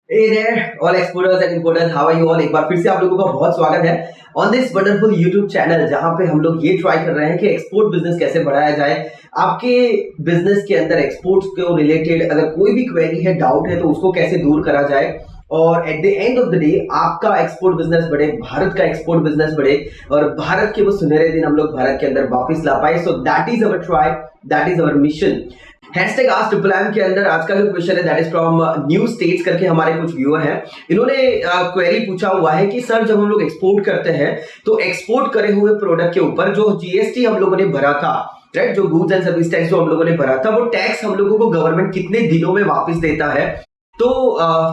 Hey there, all exporters and importers, how are you all? एक बार फिर से आप लोगों का बहुत स्वागत है on this wonderful YouTube channel, जहां पे हम लोग ये ट्राई कर रहे हैं कि एक्सपोर्ट बिजनेस कैसे बढ़ाया जाए। आपके बिजनेस के अंदर एक्सपोर्ट्स को रिलेटेड अगर कोई भी क्वेरी है, डाउट है, तो उसको कैसे दूर करा जाए और at the end of the day आपका एक्सपोर्ट बिजनेस बढ़े, भारत का एक्सपोर्ट बिजनेस बढ़े और भारत के वो सुनहरे दिन हम लोग भारत के अंदर वापस ला पाए। So that is our try, that is our mission. Hashtag ask triple M के अंदर आज का जो क्वेश्चन है that is from new states करके हमारे कुछ व्यूअर हैं। इन्होंने क्वेरी पूछा हुआ है कि सर जब हम लोग एक्सपोर्ट करते हैं तो एक्सपोर्ट करे हुए प्रोडक्ट के ऊपर जो जीएसटी हम लोगों ने भरा था, राइट, जो गुड्स एंड सर्विस टैक्स जो हम लोगों ने भरा था, वो टैक्स हम लोगों को गवर्नमेंट कितने दिनों में वापस देता है। तो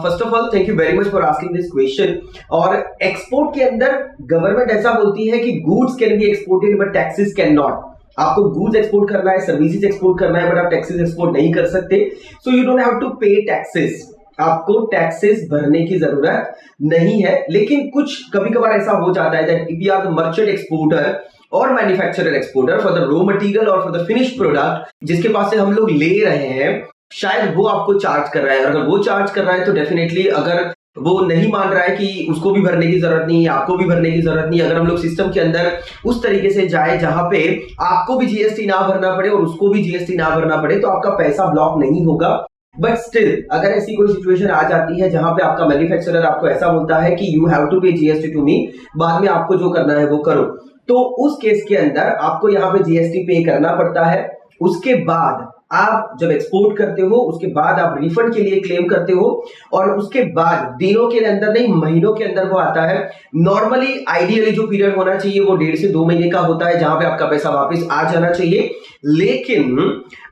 first of all thank you very much for asking this question. और एक्सपोर्ट के अंदर गवर्नमेंट ऐसा बोलती है कि goods can be exported but taxes can not. आपको गुड्स एक्सपोर्ट करना है, सर्विसेज एक्सपोर्ट करना है, बट आप टैक्सेस एक्सपोर्ट नहीं कर सकते। So you don't have to pay taxes, आपको टैक्सेस भरने की जरूरत नहीं है। लेकिन कुछ कभी कभार ऐसा हो जाता है that if you are the merchant exporter और manufacturer exporter for the raw material और फॉर द फिनिश्ड प्रोडक्ट जिसके पास से हम लोग ले रहे हैं, शायद वो आपको चार्ज कर रहा है। अगर वो चार्ज कर रहा है तो डेफिनेटली, अगर वो नहीं मान रहा है कि उसको भी भरने की जरूरत नहीं है, आपको भी भरने की जरूरत नहीं है। अगर हम लोग सिस्टम के अंदर उस तरीके से जाए जहां पे आपको भी जीएसटी ना भरना पड़े और उसको भी जीएसटी ना भरना पड़े, तो आपका पैसा ब्लॉक नहीं होगा। बट स्टिल अगर ऐसी कोई सिचुएशन आ जाती है जहां पे आपका मैन्युफैक्चरर आपको ऐसा बोलता है कि यू हैव टू पे जीएसटी टू मी, बाद में आपको जो करना है वो करो, तो उस केस के अंदर आपको यहाँ पे जीएसटी पे करना पड़ता है। उसके बाद आप जब एक्सपोर्ट करते हो, उसके बाद आप रिफंड के लिए क्लेम करते हो और उसके बाद दिनों के अंदर नहीं, महीनों के अंदर वो आता है। नॉर्मली आइडियली जो पीरियड होना चाहिए वो 1.5 से 2 महीने का होता है, जहां पे आपका पैसा वापस आ जाना चाहिए। लेकिन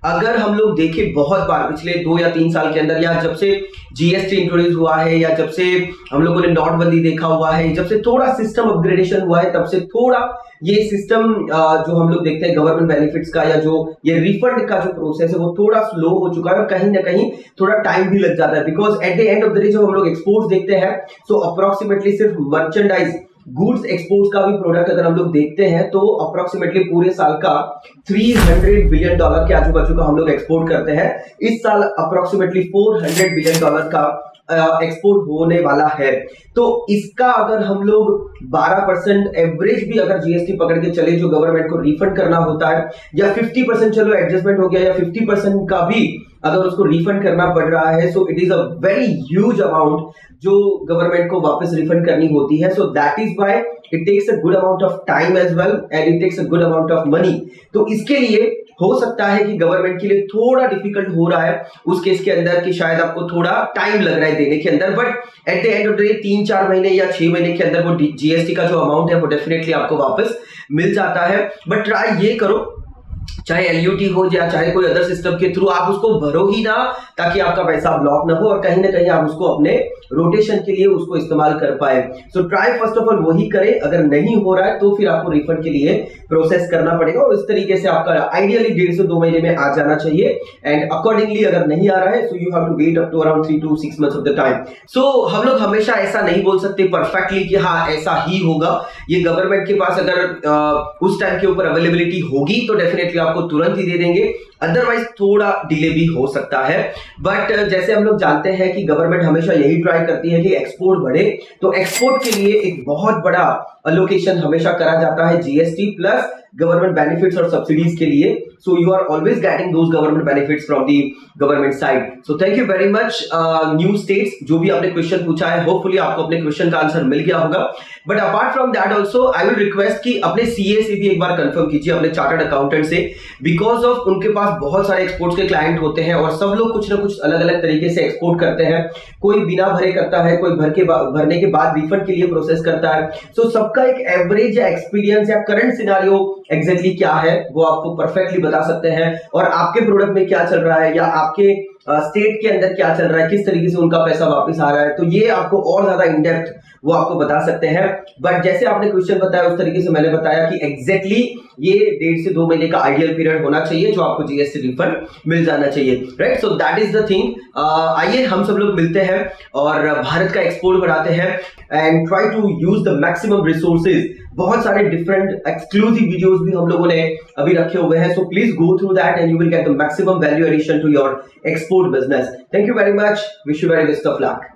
अगर हम लोग देखें बहुत बार पिछले 2 या 3 साल के अंदर, या जब से जीएसटी इंट्रोड्यूस हुआ है, या जब से हम लोगों ने नोटबंदी देखा हुआ है, जब से थोड़ा सिस्टम अपग्रेडेशन हुआ है, तब से थोड़ा ये सिस्टम जो हम लोग देखते हैं गवर्नमेंट बेनिफिट्स का या जो ये रिफंड का जो प्रोसेस है वो थोड़ा स्लो हो चुका है और कहीं ना कहीं थोड़ा टाइम भी लग जाता है। Because at the end of the day जब हम लोग एक्सपोर्ट्स देखते हैं तो अप्रोक्सीमेटली सिर्फ मर्चेंडाइज गुड्स एक्सपोर्ट्स का भी प्रोडक्ट अगर हम लोग देखते हैं तो अप्रोक्सीमेटली पूरे साल का $300 बिलियन के आजू बाजू का हम लोग एक्सपोर्ट करते हैं। इस साल अप्रोक्सीमेटली $400 बिलियन का एक्सपोर्ट होने वाला है। तो इसका अगर हम लोग 12% एवरेज भी अगर जीएसटी पकड़ के चले जो गवर्नमेंट को रिफंड करना होता है, या 50% चलो एडजस्टमेंट हो गया, या 50% का भी अगर उसको रिफंड करना पड़ रहा है, so it is a very huge amount जो गवर्नमेंट को वापस रिफंड करनी होती है। So that is why it takes a good amount of time as well and it takes a good amount of money. तो इसके लिए हो सकता है कि गवर्नमेंट के लिए थोड़ा डिफिकल्ट हो रहा है उस केस के अंदर कि शायद आपको थोड़ा टाइम लग रहा है देने के अंदर, but at the end of the day 3-4 महीने या 6 महीने के अंदर वो जीएसटी का जो अमाउंट है वो डेफिनेटली आपको वापस मिल जाता है। बट ट्राई ये करो, चाहे एलयूटी हो या चाहे कोई अदर सिस्टम के थ्रू, आप उसको भरो ही ना ताकि आपका पैसा ब्लॉक ना हो और कहीं ना कहीं आप उसको अपने रोटेशन के लिए उसको इस्तेमाल कर पाए। So try first of all वही करें। अगर नहीं हो रहा है तो फिर आपको रिफंड के लिए प्रोसेस करना पड़ेगा और इस तरीके से आपका आइडियली 1.5 से 2 महीने में आ जाना चाहिए। एंड अकॉर्डिंगली अगर नहीं आ रहा है so you have to wait up to around 3 to 6 months of the time. So हम लोग हमेशा ऐसा नहीं बोल सकते परफेक्टली कि हाँ ऐसा ही होगा। ये गवर्नमेंट के पास अगर उस टाइम के ऊपर अवेलेबिलिटी होगी तो डेफिनेटली आपको तुरंत ही दे देंगे, अदरवाइज थोड़ा डिले भी हो सकता है। बट जैसे हम लोग जानते हैं कि गवर्नमेंट हमेशा यही ट्राई करती है कि एक्सपोर्ट बढ़े, तो एक्सपोर्ट के लिए एक बहुत बड़ा अलोकेशन हमेशा करा जाता है जीएसटी प्लस गवर्नमेंट बेनिफिट्स और सब्सिडीज के लिए। So you are always getting those government benefits from the government side. So thank you very much new states, जो भी आपने क्वेश्चन पूछा है, होपफुली आपको अपने क्वेश्चन का आंसर मिल गया होगा। But apart from that also I will request कि अपने सीए से भी एक बार कंफर्म कीजिए, अपने चार्टर्ड अकाउंटेंट से, बिकॉज ऑफ उनके पास बहुत सारे एक्सपोर्ट्स के क्लाइंट होते हैं और सब लोग कुछ ना कुछ अलग अलग तरीके से एक्सपोर्ट करते हैं। कोई बिना भरे करता है, कोई भरने के बाद रिफंड के लिए प्रोसेस करता है। सो सबका एक एवरेज या एक्सपीरियंस या करंट सिनारियो एग्जैक्टली क्या है वो आपको परफेक्टली बता सकते हैं, और आपके प्रोडक्ट में क्या चल रहा है या आपके स्टेट के अंदर क्या चल रहा है, किस तरीके से उनका पैसा वापस आ रहा है, तो ये आपको और ज्यादा इन डेप्थ वो आपको बता सकते हैं। बट जैसे आपने क्वेश्चन बताया उस तरीके से मैंने बताया कि एग्जैक्टली ये 1.5 से 2 महीने का आइडियल पीरियड होना चाहिए जो आपको जीएसटी रिफंड मिल जाना चाहिए, right. So that is the thing. आइए हम सब लोग मिलते हैं और भारत का एक्सपोर्ट बढ़ाते हैं and try to use the maximum resources. बहुत सारे डिफरेंट एक्सक्लूसिव वीडियोस भी हम लोगों ने अभी रखे हुए हैं, so please go through that and you will get the maximum value addition to your export business. Thank you very much, wish you very best of luck.